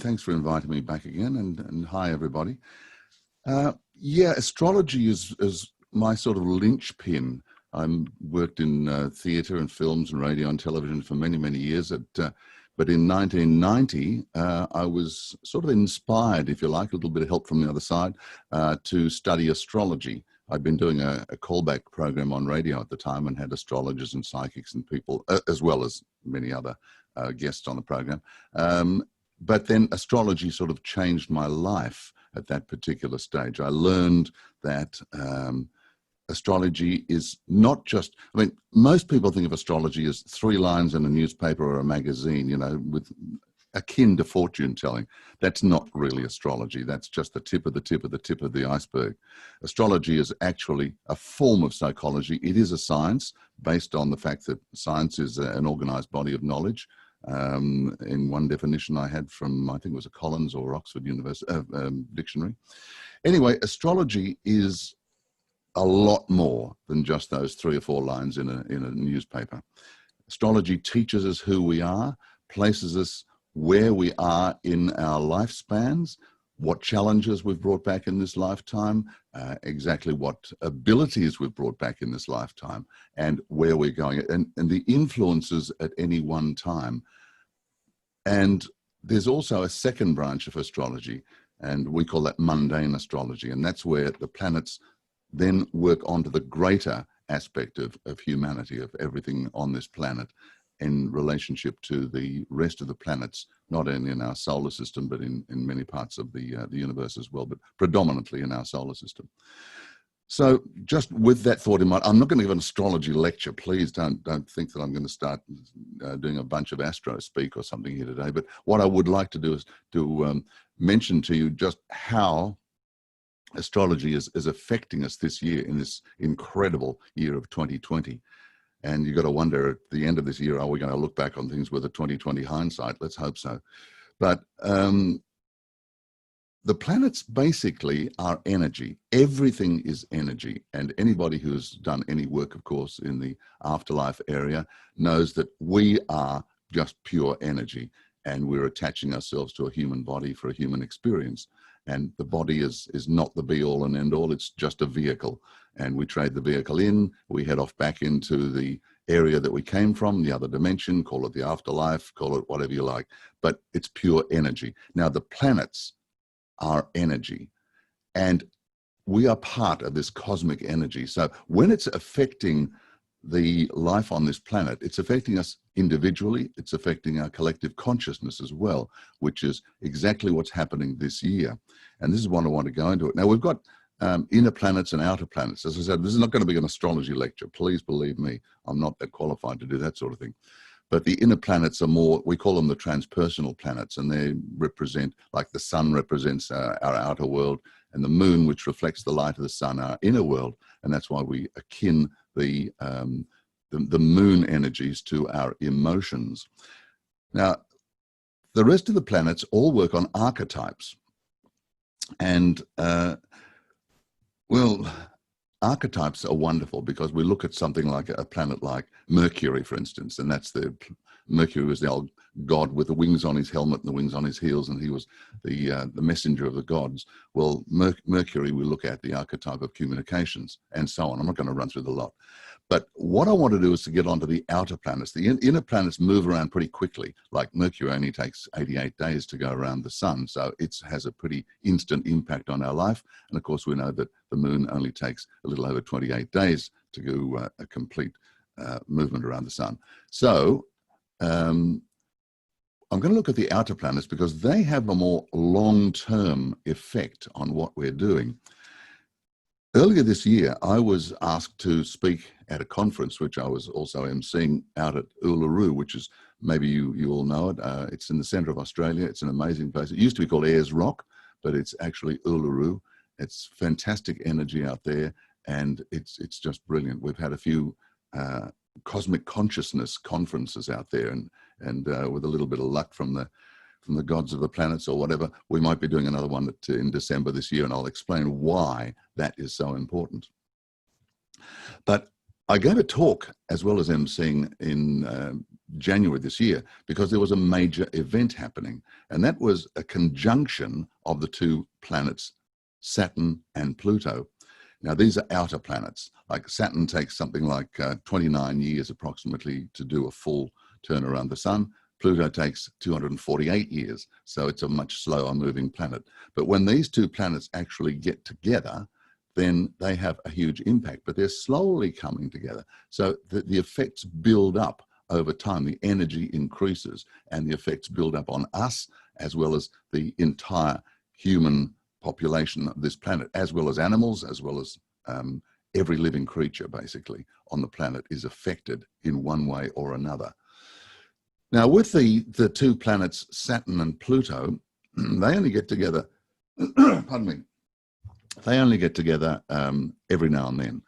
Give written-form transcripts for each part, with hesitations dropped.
thanks for inviting me back again, and hi everybody. Yeah, astrology is my sort of linchpin. I worked in theatre and films and radio and television for many years. But in 1990, I was sort of inspired, if you like, a little bit of help from the other side, to study astrology. I'd been doing a callback program on radio at the time and had astrologers and psychics and people, as well as many other guests on the program. But then astrology sort of changed my life at that particular stage. I learned that astrology is not just, I mean, most people think of astrology as 3 lines in a newspaper or a magazine, you know, with akin to fortune telling. That's not really astrology. That's just the tip of the tip of the tip of the iceberg. Astrology is actually a form of psychology. It is a science based on the fact that science is an organized body of knowledge. In one definition I had from, I think it was a Collins or Oxford University dictionary. Anyway, astrology is a lot more than just those 3 or 4 lines in a newspaper. Astrology teaches us who we are, places us where we are in our lifespans, what challenges we've brought back in this lifetime, exactly what abilities we've brought back in this lifetime, and where we're going, and the influences at any one time. And there's also a second branch of astrology, and we call that mundane astrology, and that's where the planets then work onto the greater aspect of humanity, of everything on this planet, in relationship to the rest of the planets, not only in our solar system, but in many parts of the universe as well, but predominantly in our solar system. So just with that thought in mind, I'm not going to give an astrology lecture. Please don't think that I'm going to start doing a bunch of astro speak or something here today. But what I would like to do is to mention to you just how astrology is affecting us this year, in this incredible year of 2020. And you've got to wonder at the end of this year, are we going to look back on things with a 2020 hindsight? Let's hope so. But the planets basically are energy. Everything is energy. And anybody who's done any work, of course, in the afterlife area knows that we are just pure energy. And we're attaching ourselves to a human body for a human experience. And the body is not the be all and end all, it's just a vehicle. And we trade the vehicle in, we head off back into the area that we came from, the other dimension, call it the afterlife, call it whatever you like, but it's pure energy. Now the planets are energy, and we are part of this cosmic energy. So when it's affecting the life on this planet, it's affecting us individually, it's affecting our collective consciousness as well, which is exactly what's happening this year. And this is what I want to go into it. Now we've got inner planets and outer planets. As I said, this is not going to be an astrology lecture. Please believe me, I'm not that qualified to do that sort of thing. But the inner planets are more, we call them the transpersonal planets, and they represent, like the sun represents our outer world, and the moon, which reflects the light of the sun, our inner world. And that's why we akin the moon energies to our emotions. Now, the rest of the planets all work on archetypes. And, well, archetypes are wonderful because we look at something like a planet like Mercury, for instance, and that's Mercury was the old god with the wings on his helmet and the wings on his heels, and he was the messenger of the gods. Well, Mercury, we look at the archetype of communications and so on. I'm not going to run through the lot. But what I want to do is to get onto the outer planets. The inner planets move around pretty quickly. Like Mercury only takes 88 days to go around the sun. So it has a pretty instant impact on our life. And of course, we know that the moon only takes a little over 28 days to go a complete movement around the sun. So I'm going to look at the outer planets because they have a more long-term effect on what we're doing. Earlier this year, I was asked to speak at a conference, which I was also emceeing out at Uluru, which is, maybe you all know it. It's in the center of Australia. It's an amazing place. It used to be called Ayers Rock, but it's actually Uluru. It's fantastic energy out there, and it's just brilliant. We've had a few cosmic consciousness conferences out there, and with a little bit of luck from the gods of the planets or whatever, we might be doing another one in December this year, and I'll explain why that is so important. But I gave a talk as well as emceeing in January this year, because there was a major event happening, and that was a conjunction of the two planets, Saturn and Pluto. Now, these are outer planets. Like Saturn takes something like 29 years approximately to do a full turn around the sun. Pluto takes 248 years, so it's a much slower moving planet. But when these two planets actually get together, then they have a huge impact, but they're slowly coming together. So the effects build up over time, the energy increases, and the effects build up on us, as well as the entire human population of this planet, as well as animals, as well as every living creature basically on the planet is affected in one way or another. Now, with the two planets, Saturn and Pluto, they only get together, pardon me, they only get together every now and then.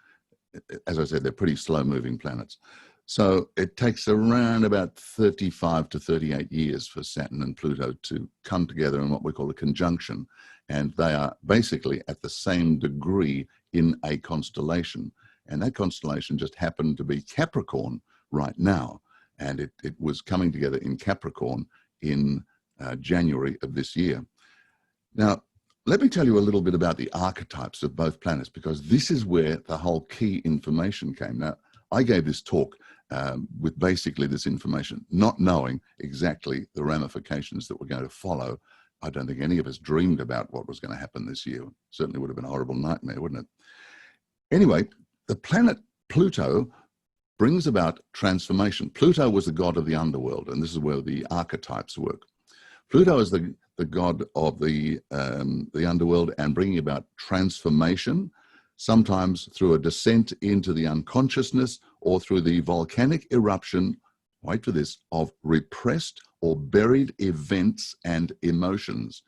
As I said, they're pretty slow-moving planets. So it takes around about 35 to 38 years for Saturn and Pluto to come together in what we call a conjunction. And they are basically at the same degree in a constellation. And that constellation just happened to be Capricorn right now. And it was coming together in Capricorn in January of this year. Now, let me tell you a little bit about the archetypes of both planets, because this is where the whole key information came. Now, I gave this talk with basically this information, not knowing exactly the ramifications that were going to follow. I don't think any of us dreamed about what was going to happen this year. Certainly would have been a horrible nightmare, wouldn't it? Anyway, the planet Pluto brings about transformation. Pluto was the god of the underworld, and this is where the archetypes work. Pluto is the god of the underworld and bringing about transformation, sometimes through a descent into the unconsciousness or through the volcanic eruption, wait for this, of repressed or buried events and emotions.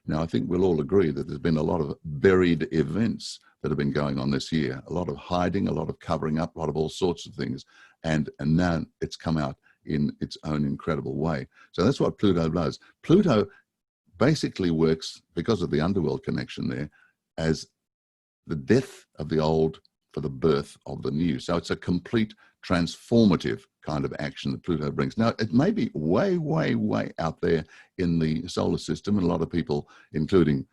Now, I think we'll all agree that there's been a lot of buried events that have been going on this year, a lot of hiding, a lot of covering up, a lot of all sorts of things. And now it's come out in its own incredible way. So that's what Pluto does. Pluto basically works, because of the underworld connection there, as the death of the old for the birth of the new. So it's a complete transformative kind of action that Pluto brings. Now, it may be way, way, way out there in the solar system, and a lot of people, including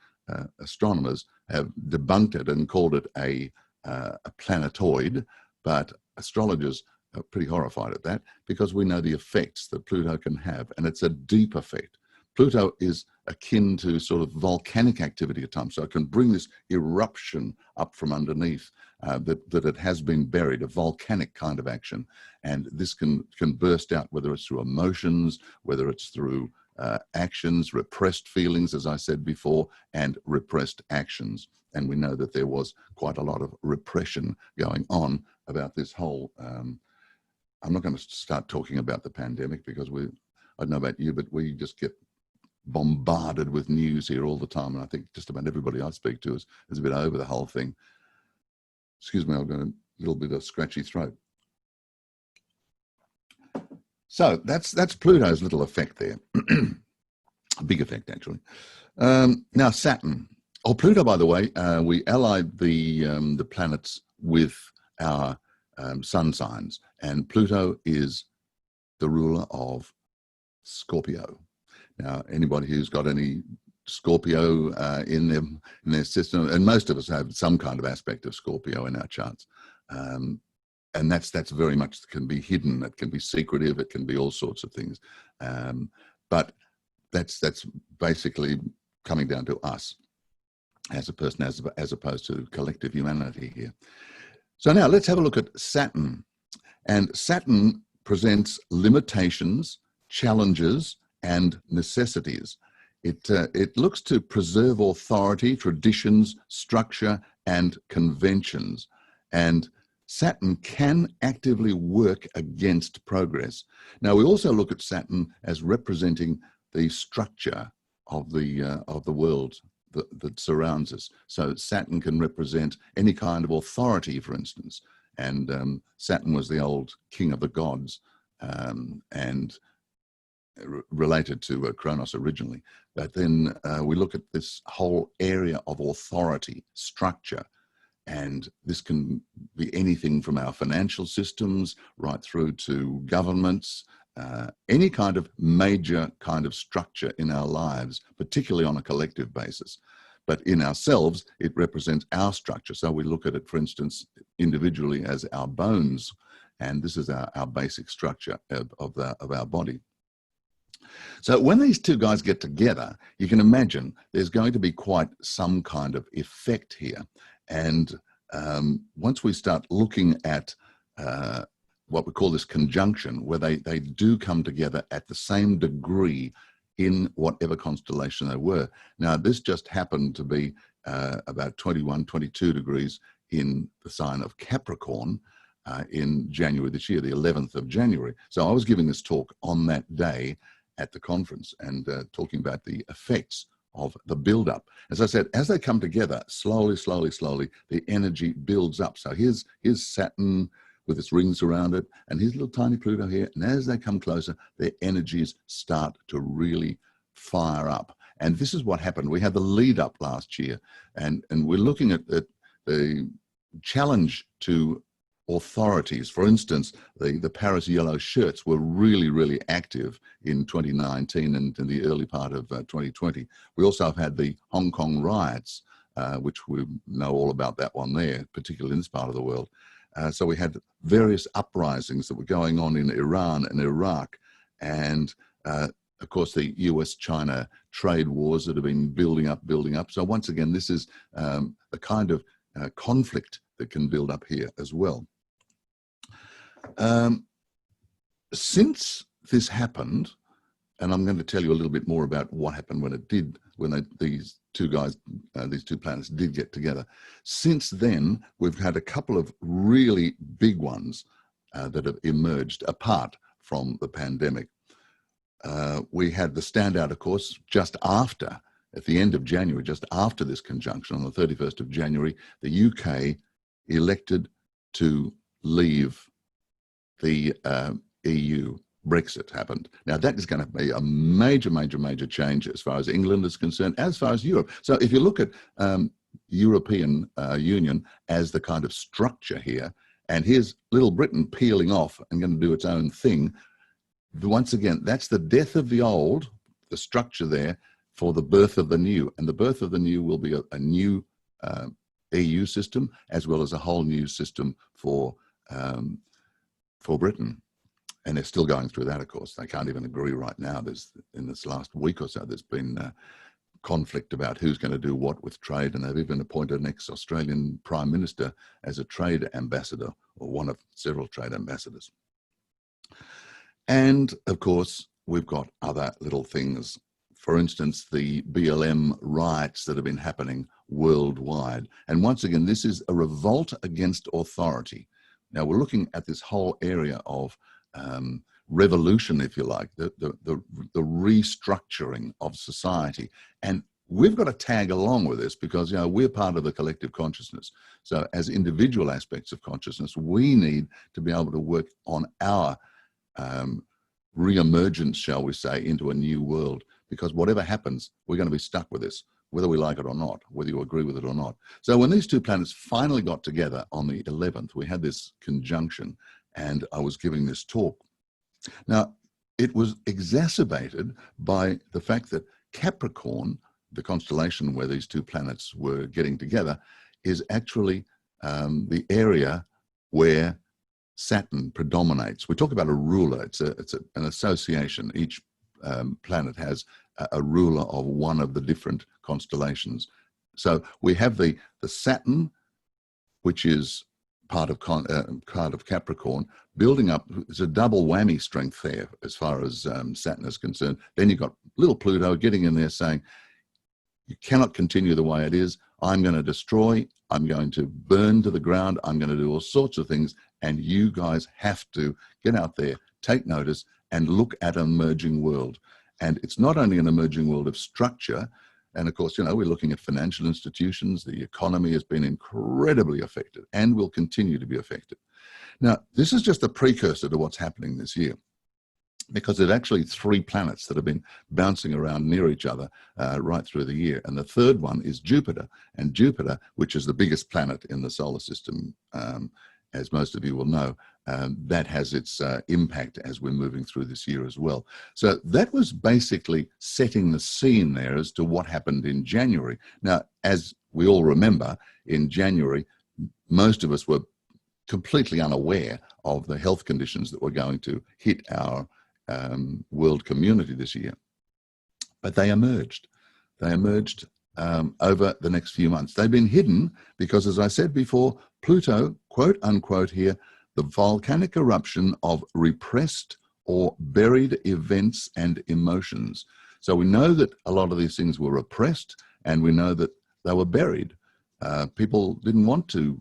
astronomers, have debunked it and called it a planetoid, but astrologers are pretty horrified at that, because we know the effects that Pluto can have, and it's a deep effect. Pluto is akin to sort of volcanic activity at times, so it can bring this eruption up from underneath that it has been buried, a volcanic kind of action, and this can burst out, whether it's through emotions, whether it's through actions, repressed feelings, as I said before, and repressed actions. And we know that there was quite a lot of repression going on about this whole, I'm not going to start talking about the pandemic, because I don't know about you, but we just get bombarded with news here all the time. And I think just about everybody I speak to is a bit over the whole thing. Excuse me, I've got a little bit of scratchy throat. So that's Pluto's little effect there. A big effect, actually. Now, Saturn, or Pluto, by the way, we allied the planets with our sun signs, and Pluto is the ruler of Scorpio. Now, anybody who's got any Scorpio in their system, and most of us have some kind of aspect of Scorpio in our charts, and that's very much, can be hidden, it can be secretive, it can be all sorts of things, but that's basically coming down to us as a person, as opposed to collective humanity here. So now let's have a look at Saturn. And Saturn presents limitations, challenges, and necessities. It looks to preserve authority, traditions, structure, and conventions. And Saturn can actively work against progress. Now, we also look at Saturn as representing the structure of the world that surrounds us. So Saturn can represent any kind of authority, for instance. And Saturn was the old king of the gods, and related to Kronos originally. But then we look at this whole area of authority, structure, and this can be anything from our financial systems right through to governments, any kind of major kind of structure in our lives, particularly on a collective basis. But in ourselves, it represents our structure. So we look at it, for instance, individually as our bones, and this is our basic structure of our body. So when these two guys get together, you can imagine there's going to be quite some kind of effect here. And once we start looking at what we call this conjunction, where they do come together at the same degree in whatever constellation they were. Now, this just happened to be about 21, 22 degrees in the sign of Capricorn in January this year, the 11th of January. So I was giving this talk on that day at the conference and talking about the effects of the build-up. As I said, as they come together, slowly, slowly, slowly, the energy builds up. So here's Saturn with its rings around it, and here's little tiny Pluto here. And as they come closer, their energies start to really fire up. And this is what happened. We had the lead up last year, and we're looking at the challenge to authorities. For instance, the Paris yellow shirts were really, really active in 2019 and in the early part of 2020. We also have had the Hong Kong riots, which we know all about that one there, particularly in this part of the world. So we had various uprisings that were going on in Iran and Iraq, and of course the US-China trade wars that have been building up. So once again, this is a kind of conflict that can build up here as well. Since this happened, and I'm going to tell you a little bit more about what happened when it did, when these two guys, these two planets did get together. Since then, we've had a couple of really big ones that have emerged apart from the pandemic. We had the standout, of course, just after, at the end of January, just after this conjunction, on the 31st of January, the UK elected to leave the EU. Brexit happened. Now that is going to be a major, major, major change as far as England is concerned, as far as Europe. So if you look at European Union as the kind of structure here, and here's little Britain peeling off and going to do its own thing, once again, that's the death of the old, the structure there, for the birth of the new. And the birth of the new will be a new EU system, as well as a whole new system for Britain. And they're still going through that, of course. They can't even agree right now. In this last week or so, there's been conflict about who's going to do what with trade, and they've even appointed an ex-Australian Prime Minister as a trade ambassador, or one of several trade ambassadors. And, of course, we've got other little things. For instance, the BLM riots that have been happening worldwide. And once again, this is a revolt against authority. Now, we're looking at this whole area of revolution, if you like, the restructuring of society. And we've got to tag along with this because, you know, we're part of the collective consciousness. So as individual aspects of consciousness, we need to be able to work on our re-emergence, shall we say, into a new world, because whatever happens, we're going to be stuck with this, whether we like it or not, whether you agree with it or not. So when these two planets finally got together on the 11th, we had this conjunction, and I was giving this talk. Now, it was exacerbated by the fact that Capricorn, the constellation where these two planets were getting together, is actually the area where Saturn predominates. We talk about a ruler. It's an association. Each planet has a ruler of one of the different constellations. So we have the Saturn, which is part of Capricorn, building up. It's a double whammy strength there as far as Saturn is concerned. Then you've got little Pluto getting in there saying, you cannot continue the way it is. I'm going to destroy, I'm going to burn to the ground, I'm going to do all sorts of things, and you guys have to get out there, take notice, and look at an emerging world. And it's not only an emerging world of structure, and of course, you know, we're looking at financial institutions. The economy has been incredibly affected and will continue to be affected. Now, this is just a precursor to what's happening this year, because there's actually three planets that have been bouncing around near each other right through the year. And the third one is Jupiter. And Jupiter, which is the biggest planet in the solar system, as most of you will know, that has its impact as we're moving through this year as well. So that was basically setting the scene there as to what happened in January. Now, as we all remember, in January, most of us were completely unaware of the health conditions that were going to hit our world community this year. But they emerged. They emerged over the next few months. They've been hidden because, as I said before, Pluto, quote unquote here, the volcanic eruption of repressed or buried events and emotions. So we know that a lot of these things were repressed, and we know that they were buried. People didn't want to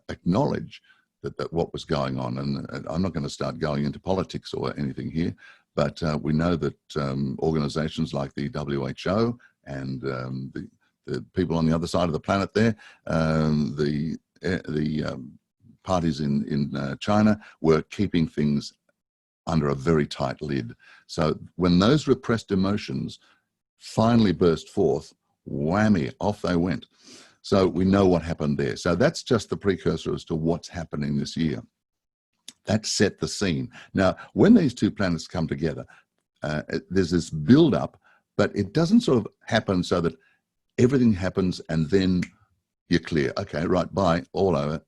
acknowledge that what was going on. And I'm not going to start going into politics or anything here, but we know that organizations like the WHO and the people on the other side of the planet there, the parties in China were keeping things under a very tight lid. So when those repressed emotions finally burst forth, whammy, off they went. So we know what happened there. So that's just the precursor as to what's happening this year. That set the scene. Now, when these two planets come together, there's this build-up, but it doesn't sort of happen so that everything happens and then you're clear. Okay, right, bye, all over.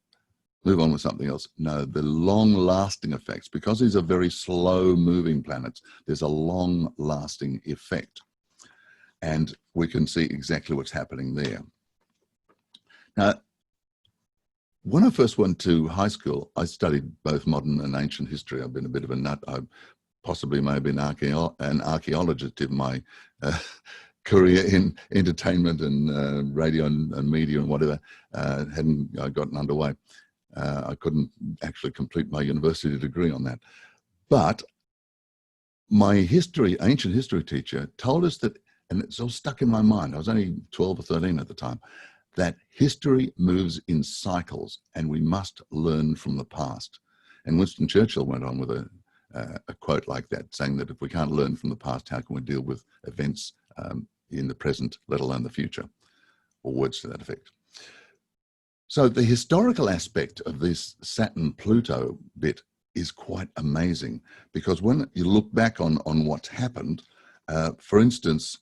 Move on with something else. No, the long-lasting effects, because these are very slow-moving planets, there's a long-lasting effect. And we can see exactly what's happening there. Now, when I first went to high school, I studied both modern and ancient history. I've been a bit of a nut. I possibly may have been an archaeologist in my career in entertainment and radio and media and whatever hadn't gotten underway. I couldn't actually complete my university degree on that. But my ancient history teacher told us that, and it's all stuck in my mind, I was only 12 or 13 at the time, that history moves in cycles and we must learn from the past. And Winston Churchill went on with a quote like that, saying that if we can't learn from the past, how can we deal with events in the present, let alone the future, or words to that effect. So the historical aspect of this Saturn-Pluto bit is quite amazing, because when you look back on what's happened, for instance,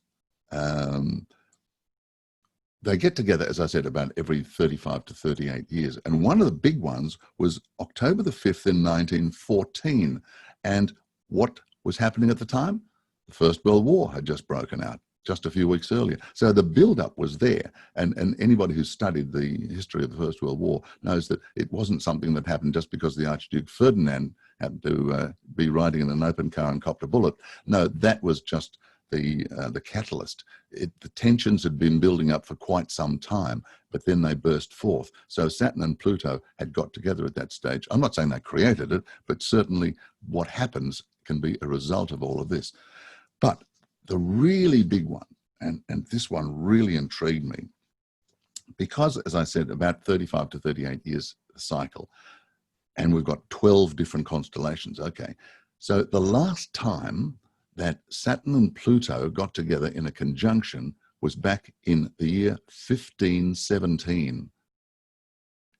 they get together, as I said, about every 35 to 38 years. And one of the big ones was October the 5th in 1914. And what was happening at the time? The First World War had just broken out just a few weeks earlier. So the build-up was there. And anybody who's studied the history of the First World War knows that it wasn't something that happened just because the Archduke Ferdinand happened to be riding in an open car and copped a bullet. No, that was just the catalyst. The tensions had been building up for quite some time, but then they burst forth. So Saturn and Pluto had got together at that stage. I'm not saying they created it, but certainly what happens can be a result of all of this. But the really big one, and this one really intrigued me, because, as I said, about 35 to 38 years cycle, and we've got 12 different constellations. Okay, so the last time that Saturn and Pluto got together in a conjunction was back in the year 1517.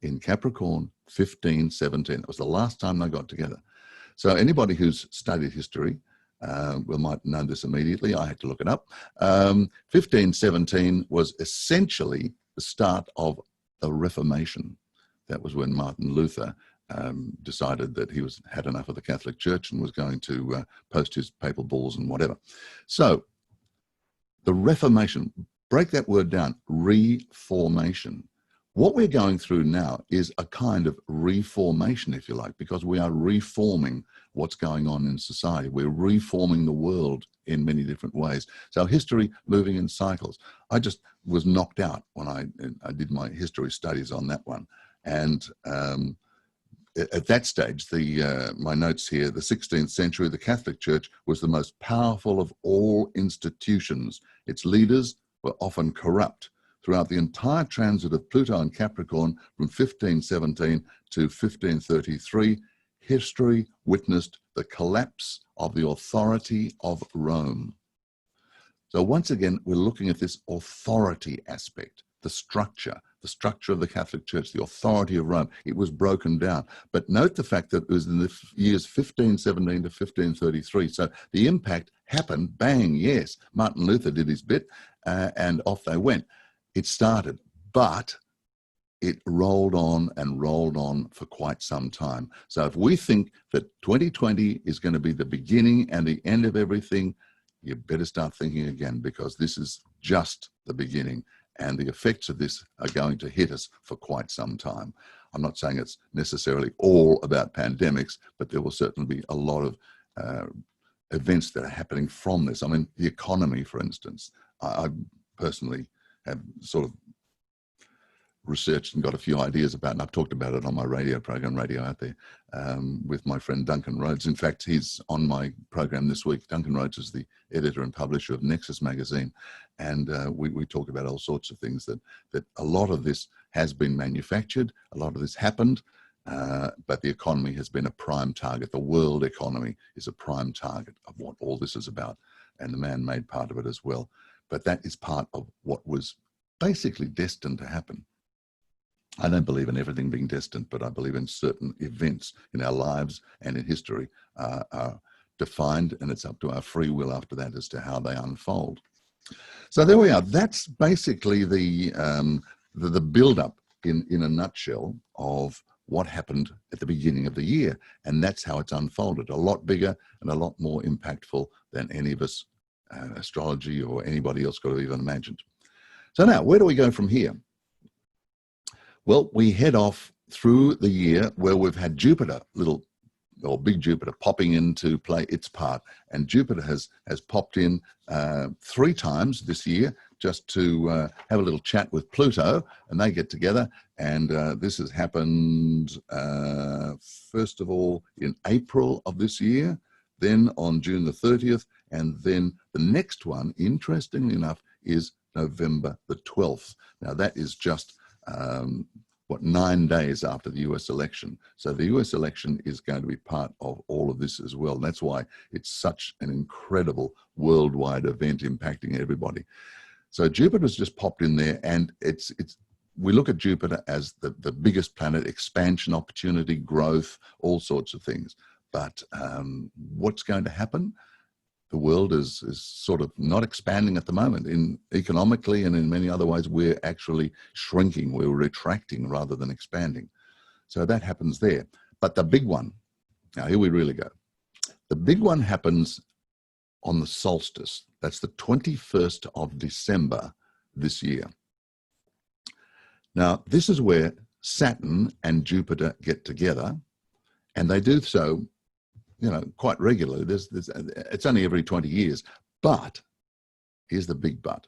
In Capricorn, 1517. It was the last time they got together. So anybody who's studied history might know this immediately. I had to look it up. 1517 was essentially the start of the Reformation. That was when Martin Luther decided that he had enough of the Catholic Church and was going to post his papal bulls and whatever. So the Reformation, break that word down, reformation. What we're going through now is a kind of reformation, if you like, because we are reforming what's going on in society. We're reforming the world in many different ways. So history moving in cycles. I just was knocked out when I did my history studies on that one. And at that stage, my notes here, the 16th century, the Catholic Church was the most powerful of all institutions. Its leaders were often corrupt. Throughout the entire transit of Pluto and Capricorn from 1517 to 1533, history witnessed the collapse of the authority of Rome. So once again, we're looking at this authority aspect, the structure the structure of the Catholic Church, the authority of Rome. It was broken down. But note the fact that it was in the years 1517 to 1533. So the impact happened, bang, yes. Martin Luther did his bit and off they went. It started, but it rolled on for quite some time. So if we think that 2020 is going to be the beginning and the end of everything, you better start thinking again, because this is just the beginning and the effects of this are going to hit us for quite some time. I'm not saying it's necessarily all about pandemics, but there will certainly be a lot of events that are happening from this. I mean, the economy, for instance. I personally have sort of researched and got a few ideas about, and I've talked about it on my radio program, Radio Out There, with my friend Duncan Rhodes. In fact, he's on my program this week. Duncan Rhodes is the editor and publisher of Nexus magazine, and we talk about all sorts of things that a lot of this has been manufactured, a lot of this happened, but the economy has been a prime target. The world economy is a prime target of what all this is about, and the man-made part of it as well. But that is part of what was basically destined to happen. I don't believe in everything being destined, but I believe in certain events in our lives and in history are defined, and it's up to our free will after that as to how they unfold. So there we are. That's basically the build-up in a nutshell of what happened at the beginning of the year, and that's how it's unfolded. A lot bigger and a lot more impactful than any of us, astrology or anybody else could have even imagined. So now, where do we go from here? Well, we head off through the year where we've had Jupiter, big Jupiter, popping in to play its part. And Jupiter has popped in 3 times this year just to have a little chat with Pluto, and they get together. And this has happened, first of all, in April of this year, then on June the 30th, and then the next one, interestingly enough, is November the 12th. Now, that is just 9 days after the US election. So the US election is going to be part of all of this as well. That's why it's such an incredible worldwide event impacting everybody. So Jupiter's just popped in there, and we look at Jupiter as the biggest planet, expansion, opportunity, growth, all sorts of things. But what's going to happen? The world is sort of not expanding at the moment. Economically and in many other ways, we're actually shrinking. We're retracting rather than expanding. So that happens there. But the big one, now here we really go. The big one happens on the solstice. That's the 21st of December this year. Now, this is where Saturn and Jupiter get together, and they do so quite regularly. It's only every 20 years. But here's the big but.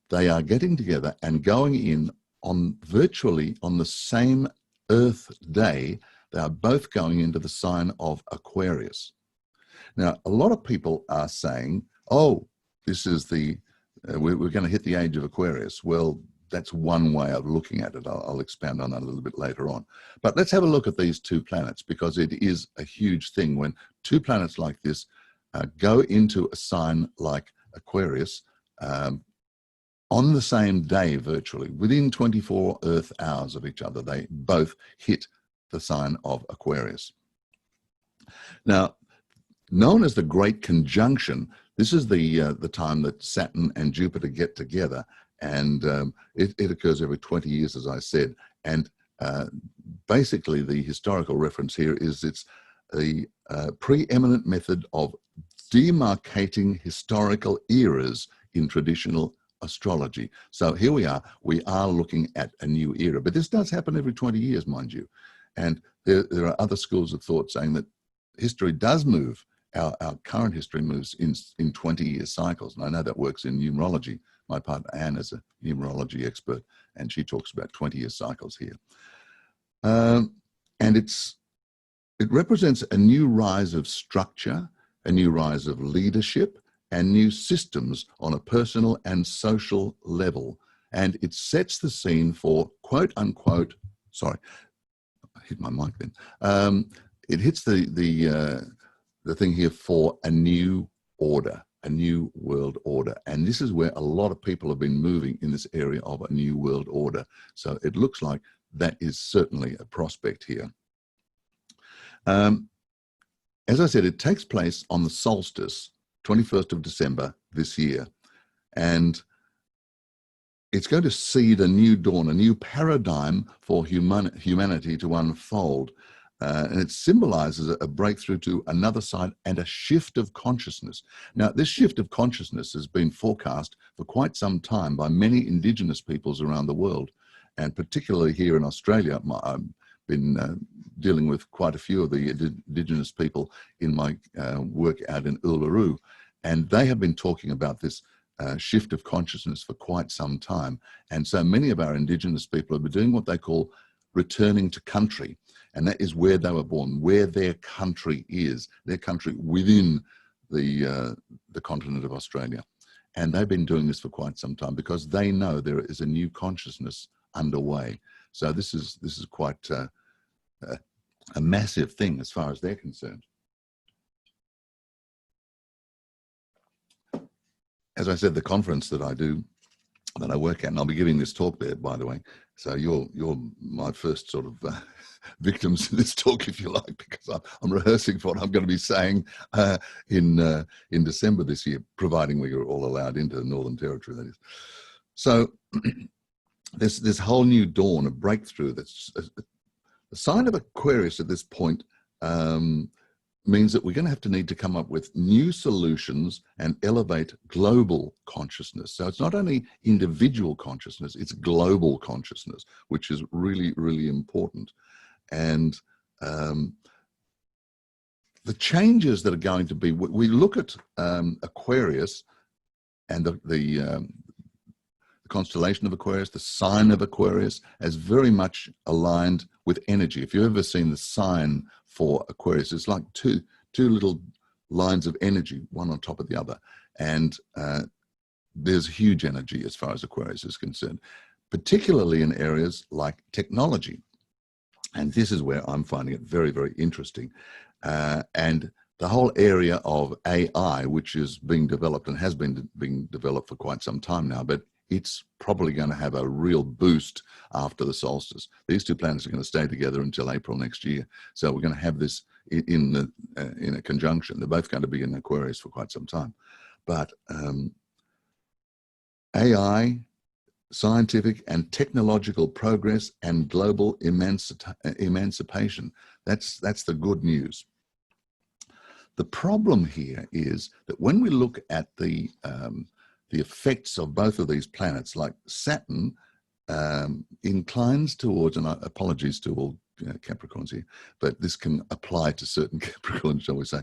They are getting together and going in virtually on the same Earth day. They are both going into the sign of Aquarius. Now, a lot of people are saying, oh, this is we're going to hit the age of Aquarius. Well, that's one way of looking at it. I'll expand on that a little bit later on. But let's have a look at these 2 planets, because it is a huge thing when 2 planets like this go into a sign like Aquarius on the same day, virtually, within 24 Earth hours of each other. They both hit the sign of Aquarius. Now, known as the Great Conjunction, this is the time that Saturn and Jupiter get together. And it occurs every 20 years, as I said. And basically, the historical reference here is it's a preeminent method of demarcating historical eras in traditional astrology. So here we are looking at a new era. But this does happen every 20 years, mind you. And there are other schools of thought saying that history does move. Our current history moves in 20-year cycles. And I know that works in numerology. My partner Anne is a numerology expert, and she talks about 20-year cycles here. And it represents a new rise of structure, a new rise of leadership, and new systems on a personal and social level. And it sets the scene for quote unquote, sorry, I hit my mic then. It hits the thing here for a new order, a new world order. And this is where a lot of people have been moving in this area of a new world order. So it looks like that is certainly a prospect here. As I said, it takes place on the solstice, 21st of December this year. And it's going to seed a new dawn, a new paradigm for humanity to unfold. And it symbolizes a breakthrough to another side and a shift of consciousness. Now, this shift of consciousness has been forecast for quite some time by many indigenous peoples around the world, and particularly here in Australia. I've been dealing with quite a few of the indigenous people in my work out in Uluru, and they have been talking about this shift of consciousness for quite some time. And so many of our indigenous people have been doing what they call returning to country. And that is where they were born, where their country is, their country within the continent of Australia. And they've been doing this for quite some time because they know there is a new consciousness underway. So this is quite a massive thing as far as they're concerned. As I said, the conference that I work at, and I'll be giving this talk there, by the way. So you're my first sort of victims in this talk, if you like, because I'm rehearsing for what I'm going to be saying in December this year, providing we are all allowed into the Northern Territory, that is. So this whole new dawn, a breakthrough, that's a sign of Aquarius at this point, means that we're going to have to need to come up with new solutions and elevate global consciousness. So it's not only individual consciousness, it's global consciousness, which is really, really important. And the changes that are going to be, we look at Aquarius and the constellation of Aquarius, the sign of Aquarius, as very much aligned with energy. If you've ever seen the sign for Aquarius, it's like two little lines of energy, one on top of the other. And there's huge energy as far as Aquarius is concerned, particularly in areas like technology. And this is where I'm finding it very, very interesting. And the whole area of AI, which is being developed and has been being developed for quite some time now, but it's probably going to have a real boost after the solstice. These two planets are going to stay together until April next year. So we're going to have this in a conjunction. They're both going to be in Aquarius for quite some time. But AI, scientific and technological progress, and global emancipation, that's the good news. The problem here is that when we look at the effects of both of these planets, like Saturn inclines towards, and apologies to all Capricorns here, but this can apply to certain Capricorns, shall we say,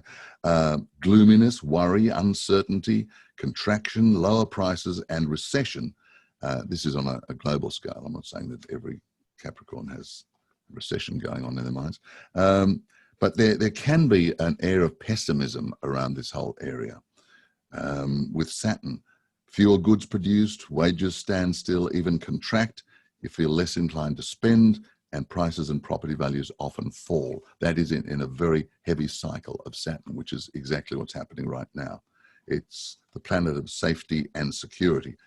gloominess, worry, uncertainty, contraction, lower prices, and recession. This is on a global scale. I'm not saying that every Capricorn has recession going on in their minds, but there can be an air of pessimism around this whole area. With Saturn, fewer goods produced, wages stand still, even contract. You feel less inclined to spend, and prices and property values often fall. That is in a very heavy cycle of Saturn, which is exactly what's happening right now. It's the planet of safety and security.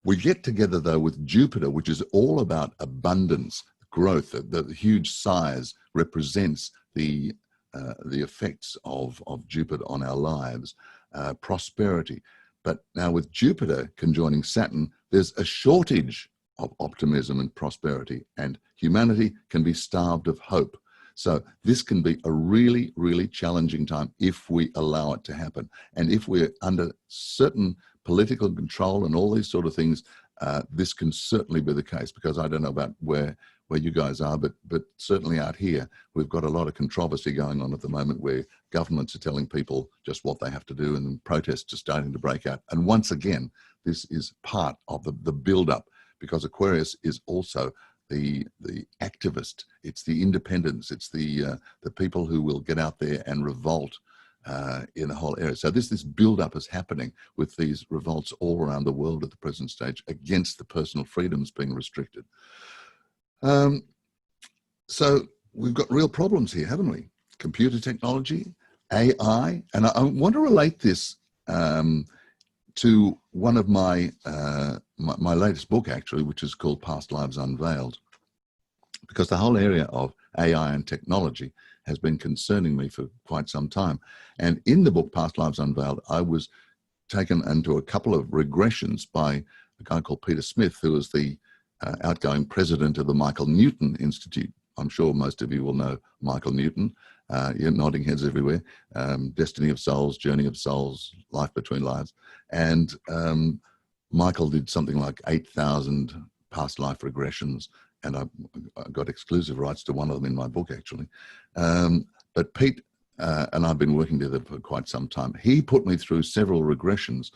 We get together, though, with Jupiter, which is all about abundance, growth. The huge size represents the effects of Jupiter on our lives, prosperity. But now with Jupiter conjoining Saturn, there's a shortage of optimism and prosperity, and humanity can be starved of hope. So this can be a really, really challenging time if we allow it to happen. And if we're under certain political control and all these sort of things, this can certainly be the case, because I don't know about where you guys are, but certainly out here, we've got a lot of controversy going on at the moment where governments are telling people just what they have to do, and protests are starting to break out. And once again, this is part of the build-up, because Aquarius is also the activist, it's the independents, it's the people who will get out there and revolt in the whole area. So this build-up is happening with these revolts all around the world at the present stage against the personal freedoms being restricted. So we've got real problems here, haven't we? Computer technology, AI, and I want to relate this to one of my latest book, actually, which is called Past Lives Unveiled, because the whole area of AI and technology has been concerning me for quite some time. And in the book Past Lives Unveiled, I was taken into a couple of regressions by a guy called Peter Smith, who was the outgoing president of the Michael Newton Institute. I'm sure most of you will know Michael Newton. You're nodding heads everywhere. Destiny of Souls, Journey of Souls, Life Between Lives. And Michael did something like 8,000 past life regressions, and I got exclusive rights to one of them in my book, actually. But Pete and I've been working together for quite some time. He put me through several regressions,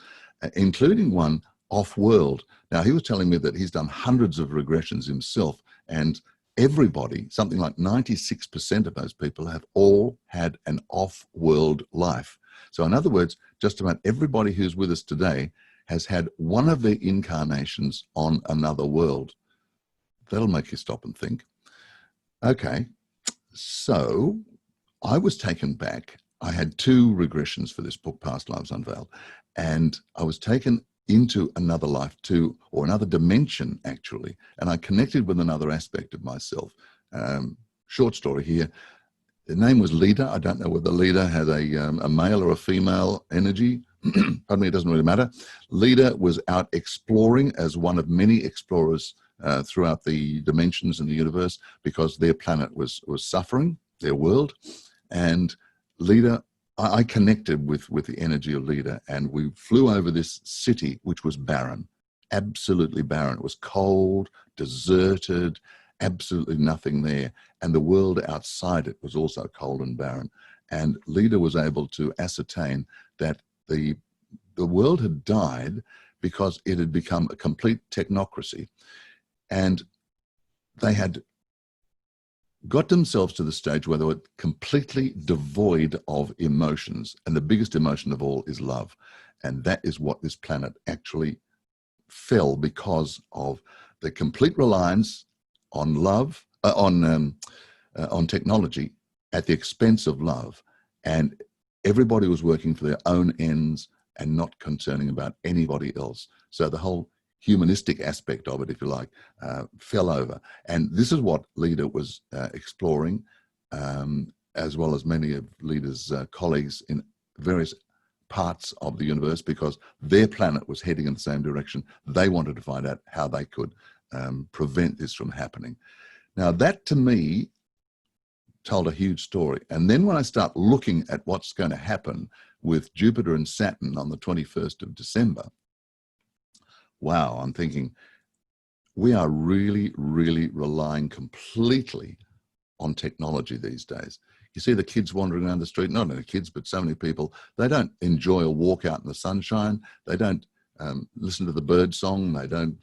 including one off-world. Now, he was telling me that he's done hundreds of regressions himself, and everybody, something like 96% of those people, have all had an off-world life. So in other words, just about everybody who's with us today has had one of their incarnations on another world. That'll make you stop and think. Okay, so I was taken back. I had two regressions for this book, Past Lives Unveiled, and I was taken into another life too, or another dimension, actually, and I connected with another aspect of myself. Short story here. The name was Leda. I don't know whether Leda had a male or a female energy. Pardon me, it doesn't really matter. Leda was out exploring as one of many explorers throughout the dimensions in the universe, because their planet was suffering, their world. And Leda, I connected with the energy of Leda, and we flew over this city, which was barren, absolutely barren. It was cold, deserted, absolutely nothing there. And the world outside it was also cold and barren. And Leda was able to ascertain that the world had died because it had become a complete technocracy. And they had got themselves to the stage where they were completely devoid of emotions. And the biggest emotion of all is love. And that is what this planet actually fell because of the complete reliance on love, on technology at the expense of love. And everybody was working for their own ends and not concerning about anybody else. So the whole humanistic aspect of it, if you like, fell over. And this is what Leda was exploring, as well as many of Leda's colleagues in various parts of the universe, because their planet was heading in the same direction. They wanted to find out how they could prevent this from happening. Now, that to me told a huge story. And then when I start looking at what's going to happen with Jupiter and Saturn on the 21st of December, wow, I'm thinking we are really, really relying completely on technology these days. You see the kids wandering around the street, not only kids, but so many people, they don't enjoy a walk out in the sunshine. They don't listen to the bird song. They don't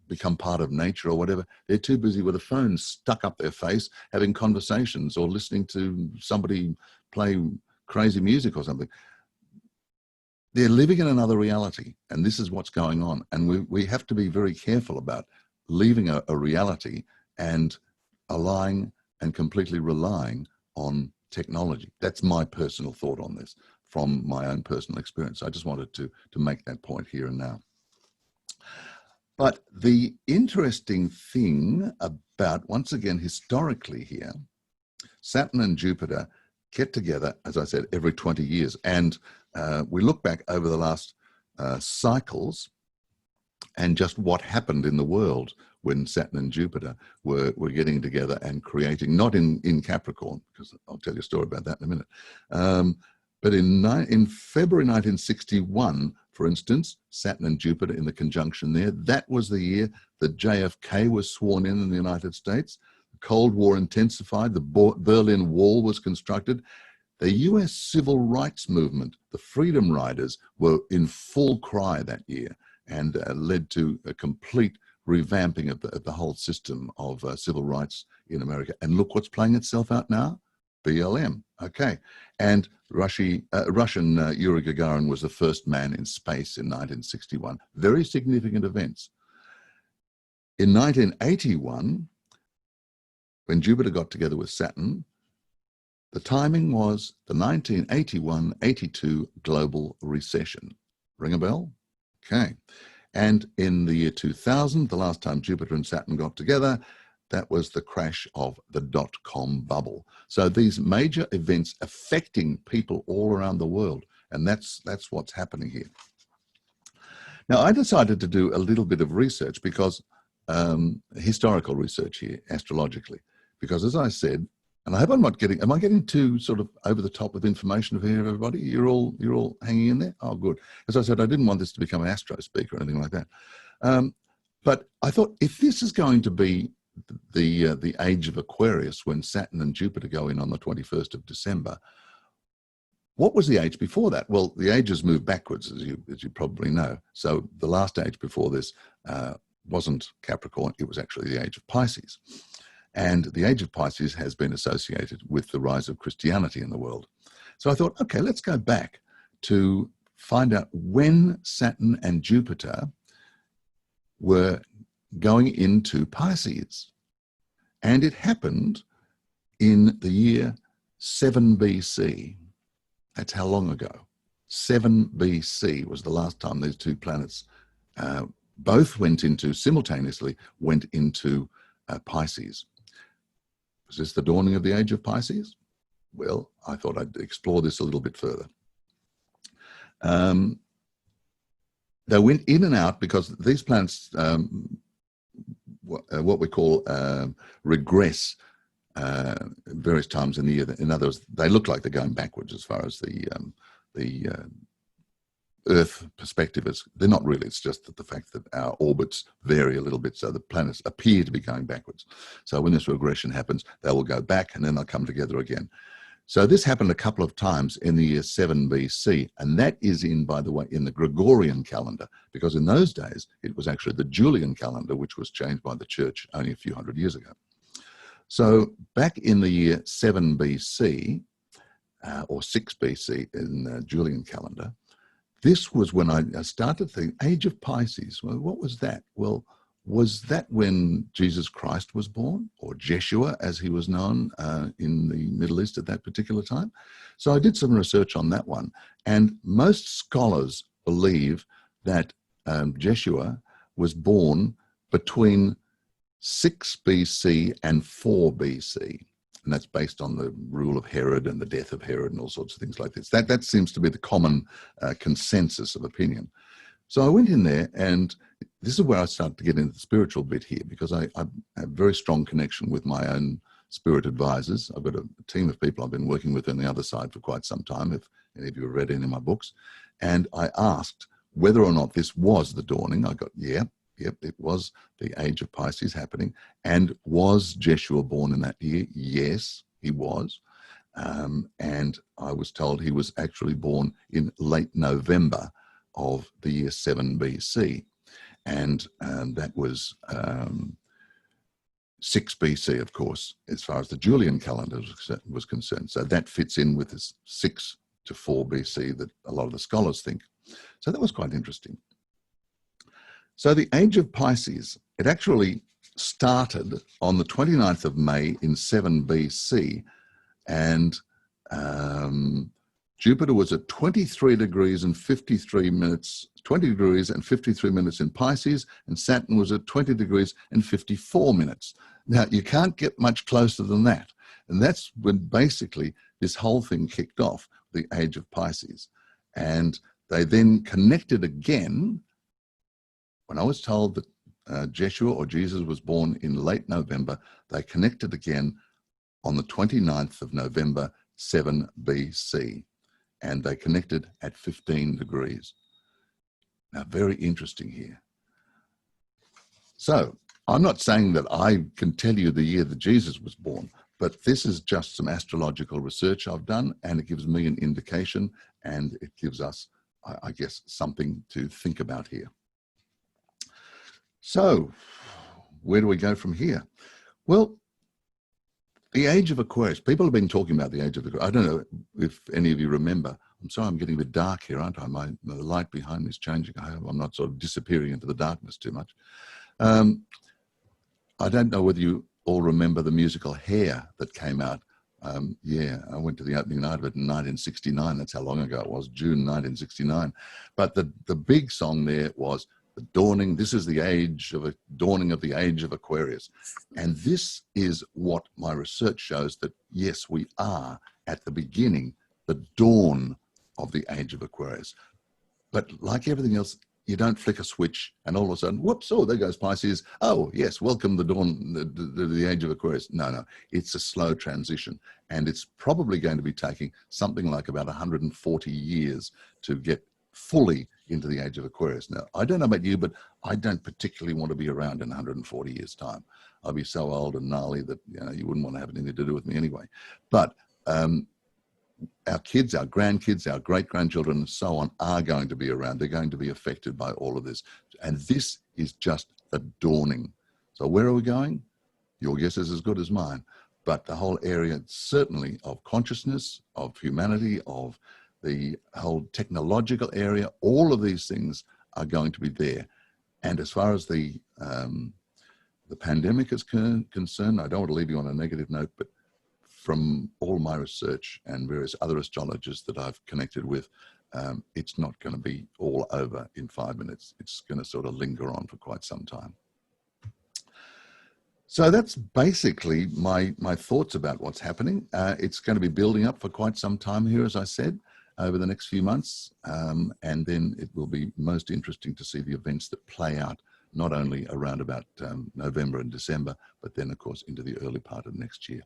become part of nature or whatever. They're too busy with a phone stuck up their face, having conversations or listening to somebody play crazy music or something. They're living in another reality, and this is what's going on. And we have to be very careful about leaving a reality and allowing and completely relying on technology. That's my personal thought on this from my own personal experience. I just wanted to make that point here and now. But the interesting thing about, once again, historically here, Saturn and Jupiter get together, as I said, every 20 years. And we look back over the last cycles and just what happened in the world when Saturn and Jupiter were getting together and creating, not in Capricorn, because I'll tell you a story about that in a minute. But in February 1961, for instance, Saturn and Jupiter in the conjunction there, that was the year that JFK was sworn in the United States. The Cold War intensified, the Berlin Wall was constructed. The US civil rights movement, the Freedom Riders, were in full cry that year, and led to a complete revamping of the whole system of civil rights in America. And look what's playing itself out now, BLM, okay. And Russian Yuri Gagarin was the first man in space in 1961. Very significant events. In 1981, when Jupiter got together with Saturn, the timing was the 1981-82 global recession. Ring a bell? Okay. And in the year 2000, the last time Jupiter and Saturn got together, that was the crash of the dot-com bubble. So these major events affecting people all around the world, and that's what's happening here. Now, I decided to do a little bit of research because historical research here, astrologically, because as I said, and I hope I'm not getting, am I getting too sort of over the top with information here, everybody? You're all hanging in there? Oh, good. As I said, I didn't want this to become an astro speak or anything like that. But I thought if this is going to be the age of Aquarius, when Saturn and Jupiter go in on the 21st of December, what was the age before that? Well, the ages move backwards, as you probably know. So the last age before this wasn't Capricorn, it was actually the age of Pisces. And the age of Pisces has been associated with the rise of Christianity in the world. So I thought, okay, let's go back to find out when Saturn and Jupiter were going into Pisces. And it happened in the year 7 BC. That's how long ago? 7 BC was the last time these two planets both simultaneously went into Pisces. Was this the dawning of the age of Pisces? Well, I thought I'd explore this a little bit further. They went in and out because these planets, what we call regress various times in the year. In other words, they look like they're going backwards as far as the Earth perspective is. They're not really. It's just that the fact that our orbits vary a little bit, so the planets appear to be going backwards. So when this regression happens, they will go back and then they'll come together again. So this happened a couple of times in the year 7 BC, and that is by the way, in the Gregorian calendar, because in those days, it was actually the Julian calendar, which was changed by the church only a few hundred years ago. So back in the year 7 BC, or 6 BC in the Julian calendar, this was when I started thinking, age of Pisces. Well, what was that? Well, was that when Jesus Christ was born, or Jeshua, as he was known in the Middle East at that particular time? So I did some research on that one, and most scholars believe that Jeshua was born between 6 BC and 4 BC. And that's based on the rule of Herod and the death of Herod and all sorts of things like this. That seems to be the common consensus of opinion. So I went in there, and this is where I started to get into the spiritual bit here, because I have a very strong connection with my own spirit advisors. I've got a team of people I've been working with on the other side for quite some time, if any of you have read any of my books. And I asked whether or not this was the dawning. I got, yep, it was the age of Pisces happening. And was Jeshua born in that year? Yes, he was. And I was told he was actually born in late November of the year 7 BC. And that was 6 BC, of course, as far as the Julian calendar was concerned. So that fits in with this 6 to 4 BC that a lot of the scholars think. So that was quite interesting. So the age of Pisces, it actually started on the 29th of May in 7 BC, and Jupiter was at 23 degrees and 53 minutes, 20 degrees and 53 minutes in Pisces, and Saturn was at 20 degrees and 54 minutes. Now, you can't get much closer than that. And that's when basically this whole thing kicked off, the age of Pisces. And they then connected again. When I was told that Jeshua or Jesus was born in late November, they connected again on the 29th of November, 7 BC. And they connected at 15 degrees. Now, very interesting here. So I'm not saying that I can tell you the year that Jesus was born, but this is just some astrological research I've done, and it gives me an indication, and it gives us, I guess, something to think about here. So where do we go from here? Well, the age of Aquarius. People have been talking about the age of Aquarius. I don't know if any of you remember. I'm sorry, I'm getting a bit dark here, aren't I? The light behind me is changing. I hope I'm not sort of disappearing into the darkness too much. I don't know whether you all remember the musical Hair that came out Yeah, I went to the opening night of it in 1969. That's how long ago it was, June 1969. But the big song there was the dawning. This is the age of a dawning of the age of Aquarius. And this is what my research shows, that yes, we are at the beginning, the dawn of the age of Aquarius. But like everything else, you don't flick a switch and all of a sudden, whoops, oh, there goes Pisces. Oh, yes, welcome the dawn, the age of Aquarius. No, it's a slow transition. And it's probably going to be taking something like about 140 years to get fully into the age of Aquarius. Now, I don't know about you, but I don't particularly want to be around in 140 years' time. I'll be so old and gnarly that you wouldn't want to have anything to do with me anyway. But our kids, our grandkids, our great-grandchildren, and so on are going to be around. They're going to be affected by all of this. And this is just the dawning. So where are we going? Your guess is as good as mine. But the whole area, certainly, of consciousness, of humanity, of the whole technological area, all of these things are going to be there. And as far as the pandemic is concerned, I don't want to leave you on a negative note, but from all my research and various other astrologers that I've connected with, it's not going to be all over in 5 minutes. It's going to sort of linger on for quite some time. So that's basically my thoughts about what's happening. It's going to be building up for quite some time here, as I said, over the next few months. And then it will be most interesting to see the events that play out, not only around about November and December, but then, of course, into the early part of next year.